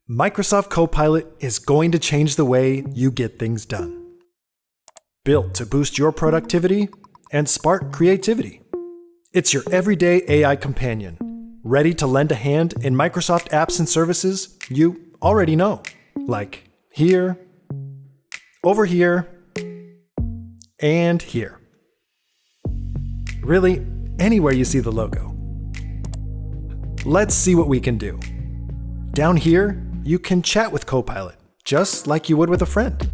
Microsoft Copilot is going to change the way you get things done. Built to boost your productivity and spark creativity. It's your everyday AI companion, ready to lend a hand in Microsoft apps and services you already know, like here, over here, and here. Really, anywhere you see the logo. Let's see what we can do. Down here, you can chat with Copilot, just like you would with a friend.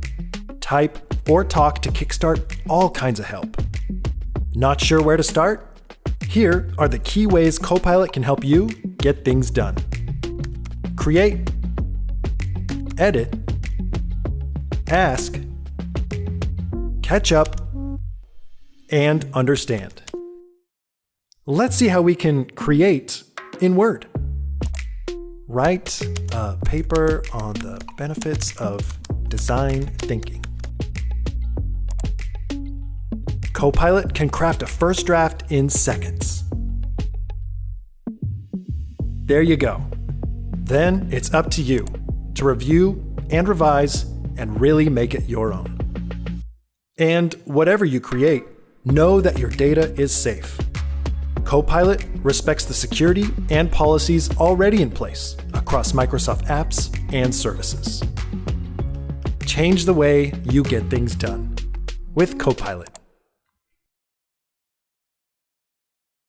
Type or talk to kickstart all kinds of help. Not sure where to start? Here are the key ways Copilot can help you get things done. Create, edit, ask, catch up, and understand. Let's see how we can create in Word. Write a paper on the benefits of design thinking. Copilot can craft a first draft in seconds. There you go. Then it's up to you to review and revise and really make it your own. And whatever you create, know that your data is safe. Copilot respects the security and policies already in place across Microsoft apps and services. Change the way you get things done with Copilot.